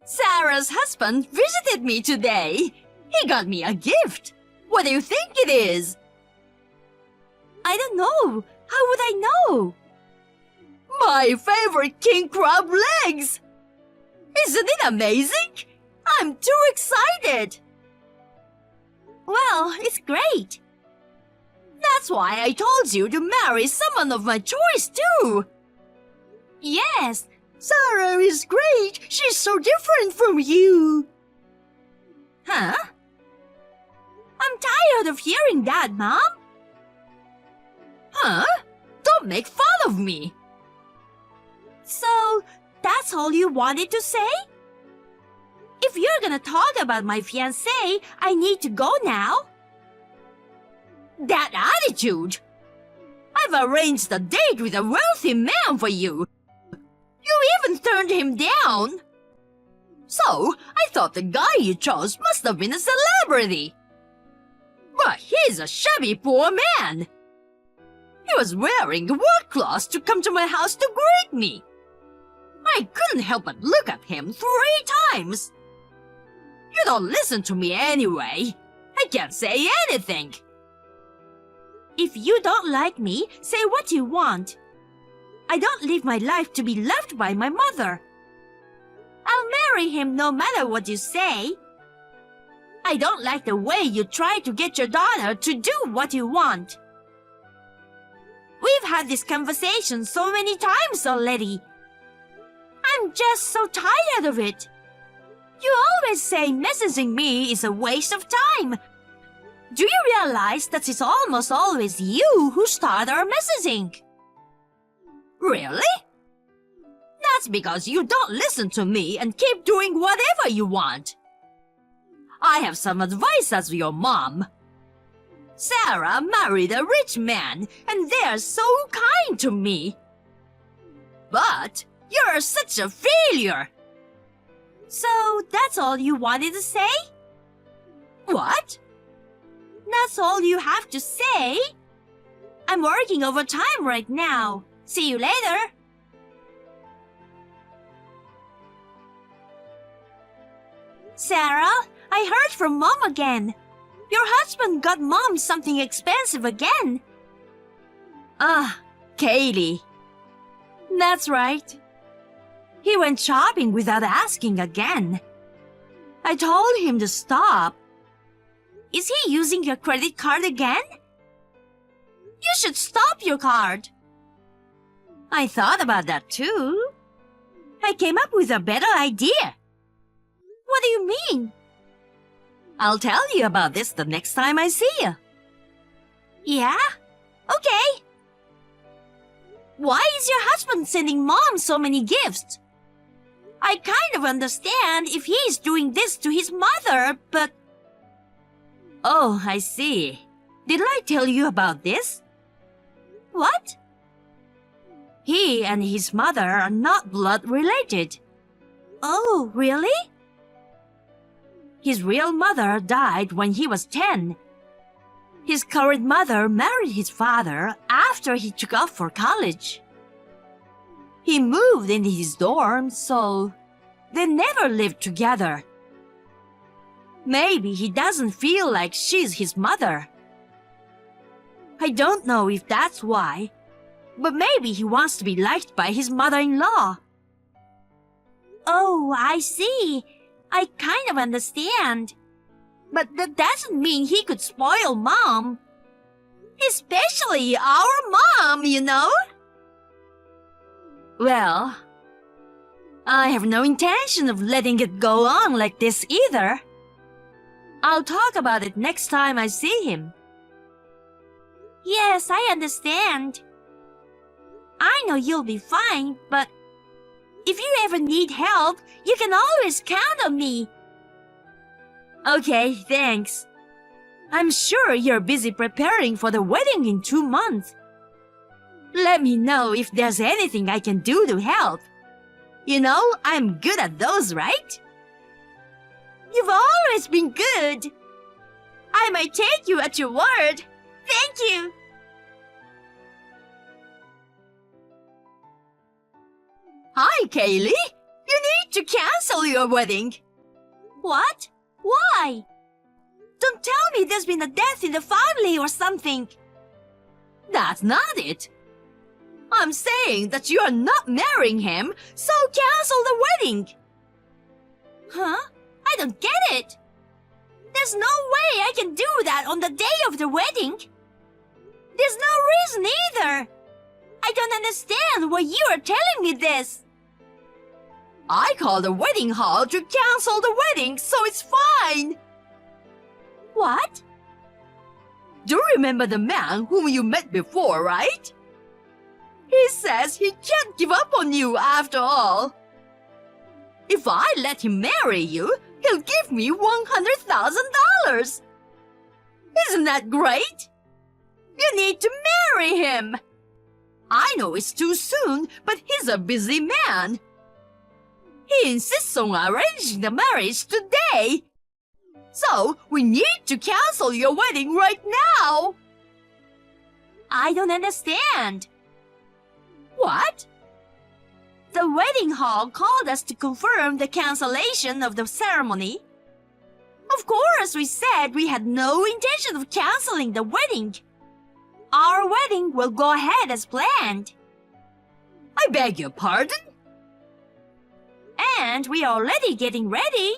Sarah's husband visited me today. He got me a gift. What do you think it is? I don't know. How would I know? My favorite king crab legs! Isn't it amazing? I'm too excited! Well, it's great. That's why I told you to marry someone of my choice too. Yes, Sarah is great. She's so different from you. Huh? I'm tired of hearing that, Mom. Huh? Don't make fun of me. So, that's all you wanted to say? If you're gonna talk about my fiancé, I need to go now. That attitude! I've arranged a date with a wealthy man for you. You even turned him down. So, I thought the guy you chose must have been a celebrity. But he's a shabby poor man. He was wearing work clothes to come to my house to greet me. I couldn't help but look at him 3 times. You don't listen to me anyway. I can't say anything. If you don't like me, say what you want. I don't live my life to be loved by my mother. I'll marry him no matter what you say. I don't like the way you try to get your daughter to do what you want. We've had this conversation so many times already. I'm just so tired of it. You always say messaging me is a waste of time. Do you realize that it's almost always you who start our messaging? Really? That's because you don't listen to me and keep doing whatever you want. I have some advice as your mom. Sarah married a rich man, and they're so kind to me. But you're such a failure. So that's all you wanted to say? What? That's all you have to say? I'm working overtime right now. See you later. Sarah, I heard from Mom again. Your husband got Mom something expensive again. Kaylee. That's right. He went shopping without asking again. I told him to stop. Is he using your credit card again? You should stop your card. I thought about that too. I came up with a better idea. What do you mean? I'll tell you about this the next time I see you. Yeah? Okay. Why is your husband sending Mom so many gifts? I kind of understand if he's doing this to his mother, but... Oh, I see. Did I tell you about this? What? He and his mother are not blood related. Oh, really? His real mother died when he was 10. His current mother married his father after he took off for college. He moved into his dorm, so they never lived together. Maybe he doesn't feel like she's his mother. I don't know if that's why, but maybe he wants to be liked by his mother-in-law. Oh, I see. I kind of understand. But that doesn't mean he could spoil Mom. Especially our mom, you know? Well, I have no intention of letting it go on like this either. I'll talk about it next time I see him. Yes, I understand. I know you'll be fine, but if you ever need help, you can always count on me. Okay, thanks. I'm sure you're busy preparing for the wedding in 2 months. Let me know if there's anything I can do to help. You know, I'm good at those, right? You've always been good. I might take you at your word. Thank you. Hi, Kaylee. You need to cancel your wedding. What? Why? Don't tell me there's been a death in the family or something. That's not it. I'm saying that you are not marrying him, so cancel the wedding. Huh? I don't get it. There's no way I can do that on the day of the wedding. There's no reason either. I don't understand why you are telling me this. I called the wedding hall to cancel the wedding, so it's fine. What? Do you remember the man whom you met before, right? He says he can't give up on you after all. If I let him marry you, he'll give me $100,000. Isn't that great? You need to marry him. I know it's too soon, but he's a busy man. He insists on arranging the marriage today. So, we need to cancel your wedding right now. I don't understand. What? The wedding hall called us to confirm the cancellation of the ceremony. Of course, we said we had no intention of canceling the wedding. Our wedding will go ahead as planned. I beg your pardon? And we are already getting ready.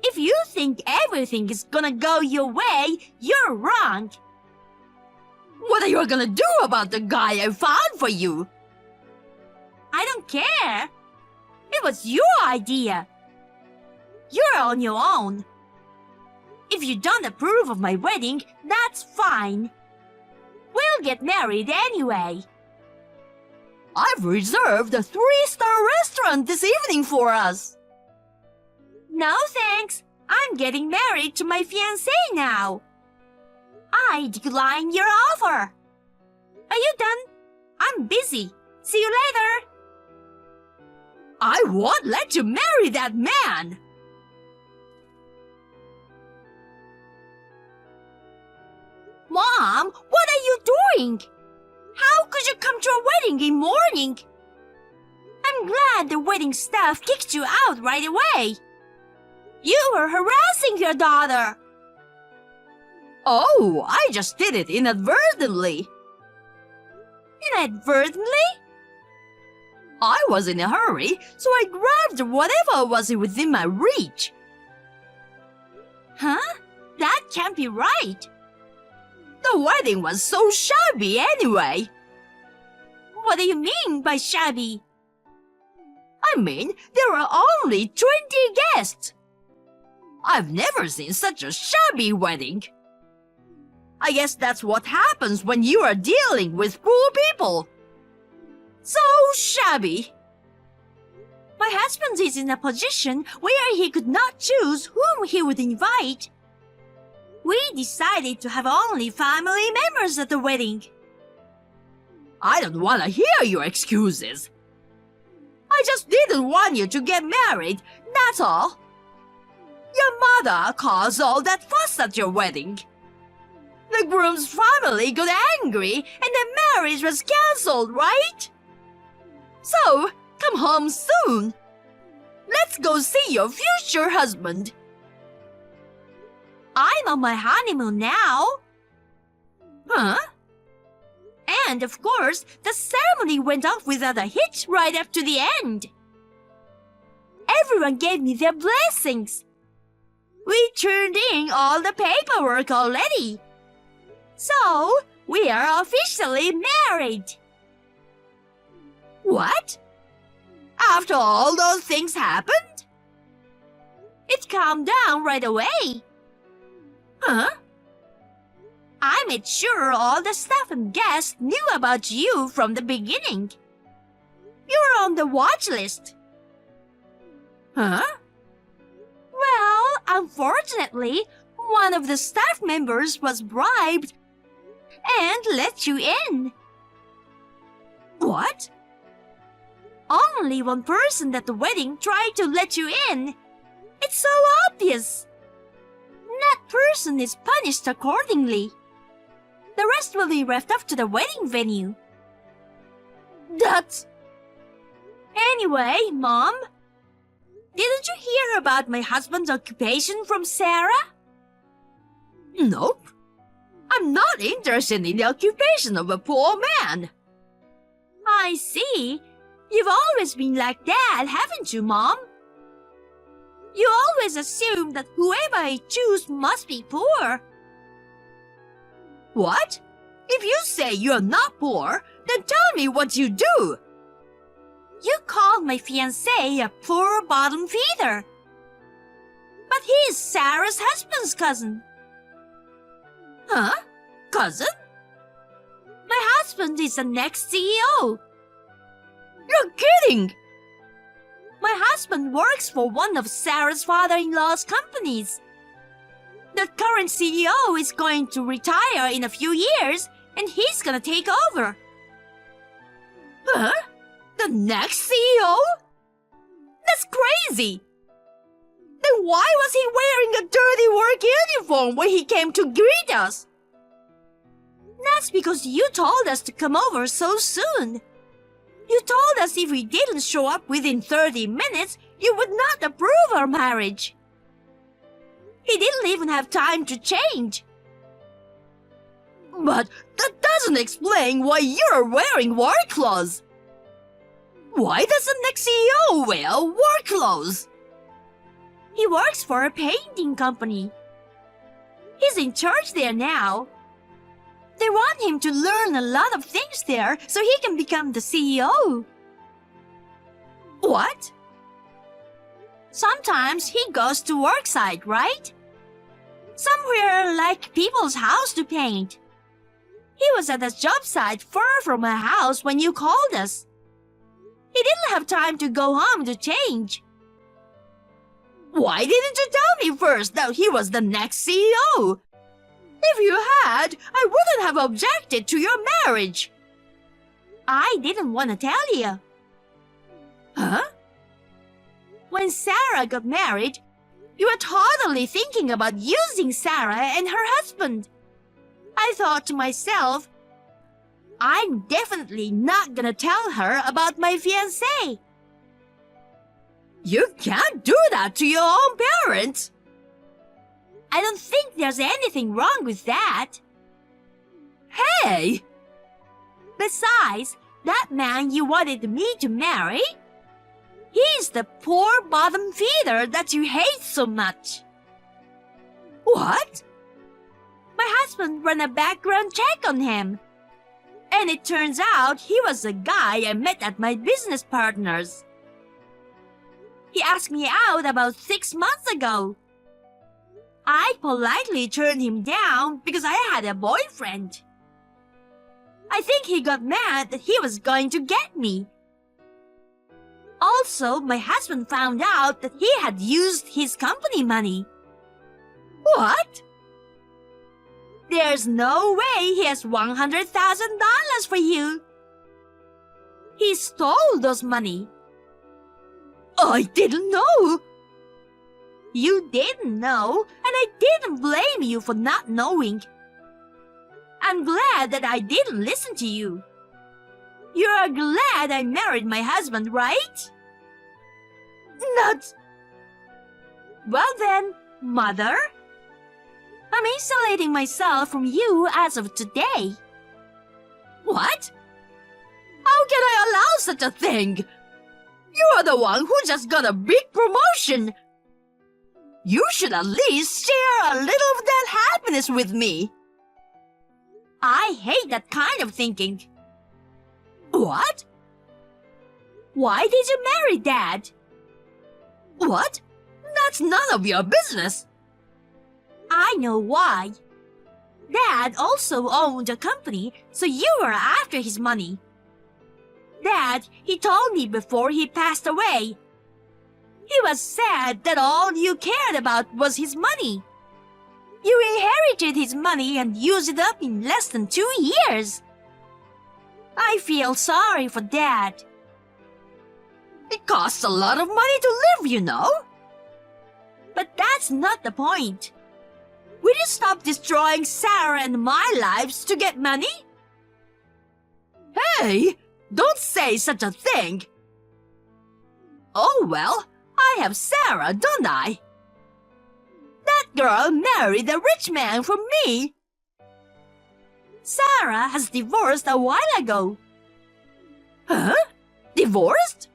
If you think everything is gonna go your way, you're wrong. What are you gonna do about the guy I found for you? I don't care. It was your idea. You're on your own. If you don't approve of my wedding, that's fine. We'll get married anyway. I've reserved a 3-star restaurant this evening for us. No thanks. I'm getting married to my fiancé now. I decline your offer. Are you done? I'm busy. See you later. I won't let you marry that man. Mom, what are you doing? How could you come to a wedding in morning? I'm glad the wedding staff kicked you out right away. You were harassing your daughter. Oh, I just did it inadvertently. Inadvertently? I was in a hurry, so I grabbed whatever was within my reach. Huh? That can't be right. The wedding was so shabby anyway. What do you mean by shabby? I mean, there were only 20 guests. I've never seen such a shabby wedding. I guess that's what happens when you are dealing with poor people. So shabby. My husband is in a position where he could not choose whom he would invite. We decided to have only family members at the wedding. I don't want to hear your excuses. I just didn't want you to get married, that's all. Your mother caused all that fuss at your wedding. The groom's family got angry and the marriage was cancelled, right? So, come home soon. Let's go see your future husband. I'm on my honeymoon now. Huh? And of course, the ceremony went off without a hitch right up to the end. Everyone gave me their blessings. We turned in all the paperwork already. So, we are officially married. What? After all those things happened? It calmed down right away. Huh? I made sure all the staff and guests knew about you from the beginning. You were on the watch list. Huh? Well, unfortunately, one of the staff members was bribed and let you in. What? Only one person at the wedding tried to let you in. It's so obvious. That person is punished accordingly. The rest will be left up to the wedding venue. That's... Anyway, Mom, didn't you hear about my husband's occupation from Sarah? Nope. I'm not interested in the occupation of a poor man. I see. You've always been like that, haven't you, Mom? You always assume that whoever I choose must be poor. What? If you say you're not poor, then tell me what you do. You called my fiancé a poor bottom feeder. But he is Sarah's husband's cousin. Huh? Cousin? My husband is the next CEO. You're kidding! My husband works for one of Sarah's father-in-law's companies. The current CEO is going to retire in a few years, and he's gonna take over. Huh? The next CEO? That's crazy! Then why was he wearing a dirty work uniform when he came to greet us? That's because you told us to come over so soon. You told us if we didn't show up within 30 minutes, you would not approve our marriage. He didn't even have time to change. But that doesn't explain why you're wearing work clothes. Why does the next CEO wear work clothes? He works for a painting company. He's in charge there now. They want him to learn a lot of things there so he can become the CEO. What? Sometimes he goes to work site, right? Somewhere like people's house to paint. He was at a job site far from our house when you called us. He didn't have time to go home to change. Why didn't you tell me first that he was the next CEO? If you had, I wouldn't have objected to your marriage. I didn't want to tell you. Huh? When Sarah got married, you were totally thinking about using Sarah and her husband. I thought to myself, I'm definitely not gonna tell her about my fiancé. You can't do that to your own parents. I don't think there's anything wrong with that. Hey! Besides, that man you wanted me to marry, he's the poor bottom feeder that you hate so much. What? My husband ran a background check on him. And it turns out he was a guy I met at my business partner's. He asked me out about 6 months ago. I politely turned him down because I had a boyfriend. I think he got mad that he was going to get me. Also, my husband found out that he had used his company money. What? There's no way he has $100,000 for you. He stole those money. I didn't know. You didn't know, and I didn't blame you for not knowing. I'm glad that I didn't listen to you. You're glad I married my husband, right? Not. Well then, Mother, I'm isolating myself from you as of today. What? How can I allow such a thing? You are the one who just got a big promotion. You should at least share a little of that happiness with me. I hate that kind of thinking. What? Why did you marry Dad? What? That's none of your business. I know why. Dad also owned a company, so you were after his money. Dad, he told me before he passed away. He was sad that all you cared about was his money. You inherited his money and used it up in less than 2 years. I feel sorry for Dad. It costs a lot of money to live, you know. But that's not the point. Will you stop destroying Sarah and my lives to get money? Hey, don't say such a thing. Oh, well, I have Sarah, don't I? That girl married a rich man for me. Sarah has divorced a while ago. Huh? Divorced?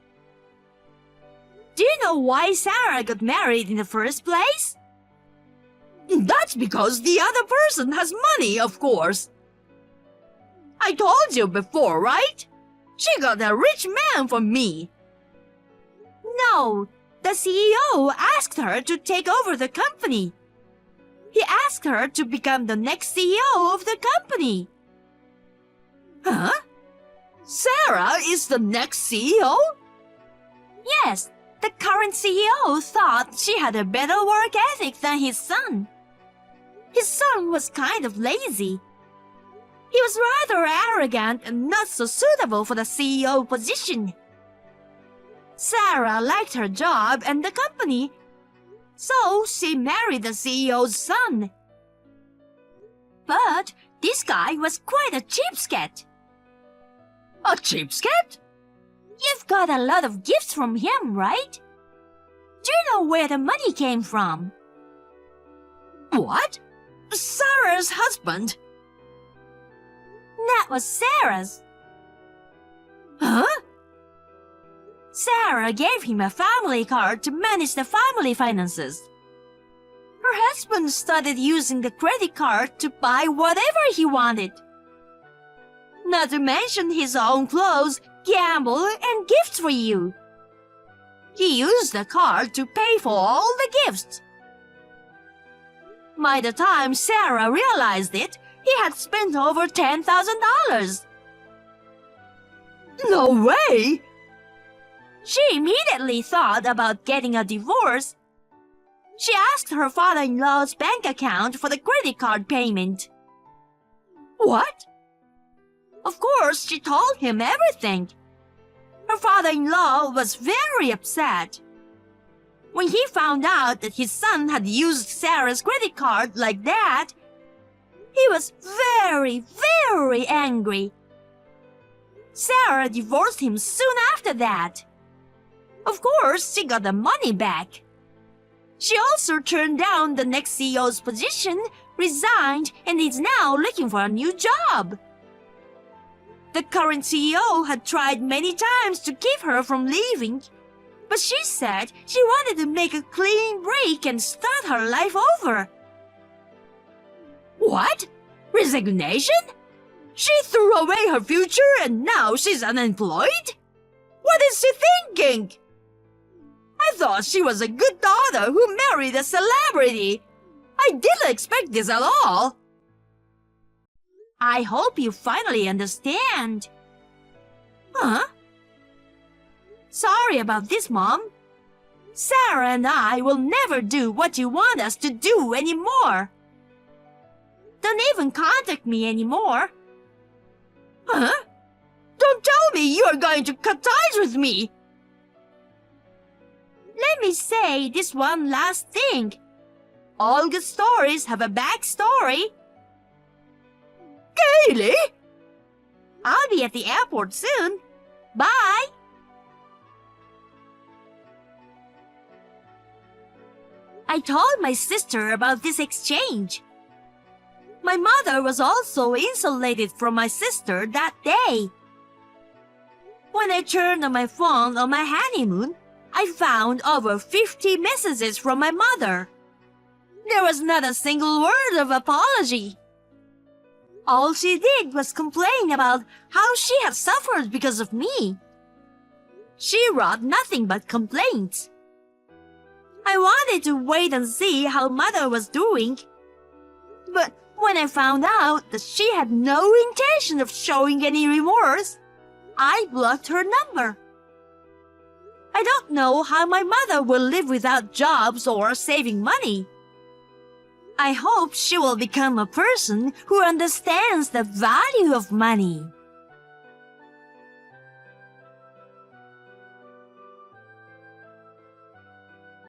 Do you know why Sarah got married in the first place? That's because the other person has money, of course. I told you before, right? She got a rich man for me. No, the CEO asked her to take over the company. He asked her to become the next CEO of the company. Huh? Sarah is the next CEO? Yes, the current CEO thought she had a better work ethic than his son. His son was kind of lazy. He was rather arrogant and not so suitable for the CEO position. Sarah liked her job and the company, so she married the CEO's son. But this guy was quite a cheapskate. A cheapskate? You've got a lot of gifts from him, right? Do you know where the money came from? What? Sarah's husband? That was Sarah's. Huh? Sarah gave him a family card to manage the family finances. Her husband started using the credit card to buy whatever he wanted. Not to mention his own clothes, gamble, and gifts for you. He used the card to pay for all the gifts. By the time Sarah realized it, he had spent over $10,000. No way! She immediately thought about getting a divorce. She asked her father-in-law's bank account for the credit card payment. What? Of course, she told him everything. Her father-in-law was very upset. When he found out that his son had used Sarah's credit card like that, he was very, very angry. Sarah divorced him soon after that. Of course, she got the money back. She also turned down the next CEO's position, resigned, and is now looking for a new job. The current CEO had tried many times to keep her from leaving, but she said she wanted to make a clean break and start her life over. What? Resignation? She threw away her future and now she's unemployed? What is she thinking? I thought she was a good daughter who married a celebrity. I didn't expect this at all. I hope you finally understand. Huh? Sorry about this, Mom. Sarah and I will never do what you want us to do anymore. Don't even contact me anymore. Huh? Don't tell me you're going to cut ties with me. Let me say this one last thing. All good stories have a backstory. Kaylee? I'll be at the airport soon. Bye! I told my sister about this exchange. My mother was also insulated from my sister that day. When I turned on my phone on my honeymoon, I found over 50 messages from my mother. There was not a single word of apology. All she did was complain about how she had suffered because of me. She wrote nothing but complaints. I wanted to wait and see how Mother was doing. But when I found out that she had no intention of showing any remorse, I blocked her number. I don't know how my mother will live without jobs or saving money. I hope she will become a person who understands the value of money.